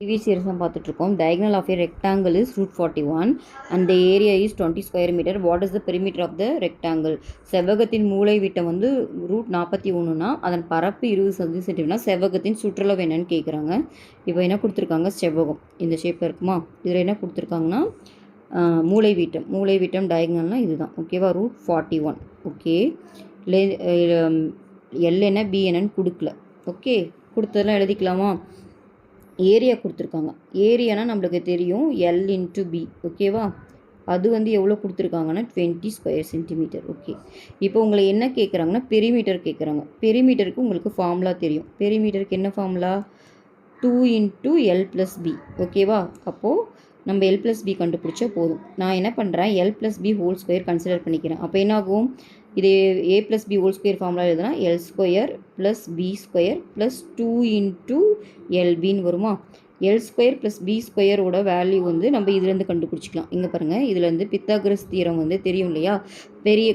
previous series தான் பார்த்துட்ருக்கோம். diagonal of a rectangle is √41 and the area is 20 square meter. What is the perimeter of the rectangle? செவ்வகத்தின் மூலை விட்டம் வந்து √41னா அதன் பரப்பு 20 சென்டிமீட்டர்னா செவ்வகத்தின் சுற்றளவு என்னன்னு கேட்குறாங்க. இப்போ என்ன கொடுத்துருக்காங்க, செவ்வகம் இந்த ஷேப்பில் இருக்குமா, இதில் என்ன கொடுத்துருக்காங்கன்னா மூலை விட்டம் டயக்னல்னால் இதுதான். ஓகேவா, √41. ஓகே, எல் என்ன பி என்னன்னு கொடுக்கல. ஓகே, கொடுத்ததெல்லாம் எழுதிக்கலாமா. ஏரியா கொடுத்துருக்காங்க. ஏரியானா நம்மளுக்கு தெரியும் எல் இன்ட்டு பி. ஓகேவா, அது வந்து எவ்வளோ கொடுத்துருக்காங்கன்னா 20 ஸ்கொயர் சென்டிமீட்டர். ஓகே, இப்போ உங்களை என்ன கேட்குறாங்கன்னா பெரிமீட்டர் கேட்குறாங்க. பெரிமீட்டருக்கு உங்களுக்கு ஃபார்முலா தெரியும். பெரிமீட்டருக்கு என்ன ஃபார்முலா, 2 × L + B. ஓகேவா, அப்போது நம்ம L + B கண்டுபிடிச்சா போதும். நான் என்ன பண்ணுறேன், L + B whole square consider பண்ணிக்கிறேன். அப்போ என்னாகும், இது A + B whole square formula எழுதுனா L² + B² + 2 × LBன்னு வருமா. L² + B² வேல்யூ வந்து நம்ம இதுலேருந்து கண்டுபிடிச்சிக்கலாம். இங்கே பாருங்கள், இதுலேருந்து பித்தாகரஸ் தியரம் வந்து தெரியும் இல்லையா, பெரிய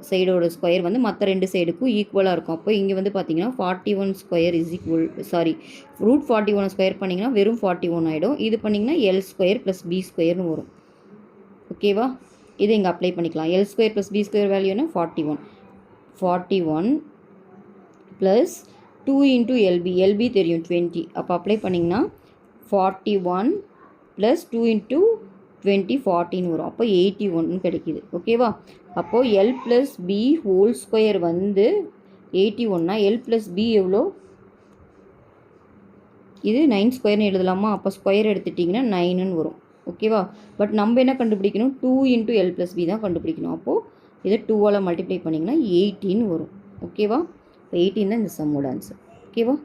சைடோட ஸ்கொயர் வந்து மற்ற ரெண்டு சைடுக்கும் ஈக்குவலாக இருக்கும். அப்போ இங்கே வந்து பார்த்தீங்கன்னா 41² √41 ஸ்கொயர் பண்ணிங்கன்னா வெறும் 41 ஆகிடும். இது பண்ணிங்கன்னா L² + B² வரும். ஓகேவா, இதை இங்கே அப்ளை பண்ணிக்கலாம். L² + B² வேல்யூனா 41 plus 2 × LB. LB தெரியும் 20. அப்போ அப்ளை பண்ணிங்கன்னா 41 + 2 × 20 14 வரும். அப்போ 81 கிடைக்கிது. ஓகேவா, அப்போது L + B ஹோல் ஸ்கொயர் வந்து 81னா L + B எவ்வளோ, இது 9² எழுதலாமா. அப்போ ஸ்கொயர் எடுத்துட்டிங்கன்னா 9ன்னு வரும். ஓகேவா, பட் நம்ம என்ன கண்டுபிடிக்கணும், 2 × L + B தான் கண்டுபிடிக்கணும். அப்போது இதை 2ஆல் மல்டிப்ளை பண்ணிங்கன்னா 18 வரும். ஓகேவா, இப்போ 18 தான் இந்த சம்மோட ஆன்சர். ஓகேவா.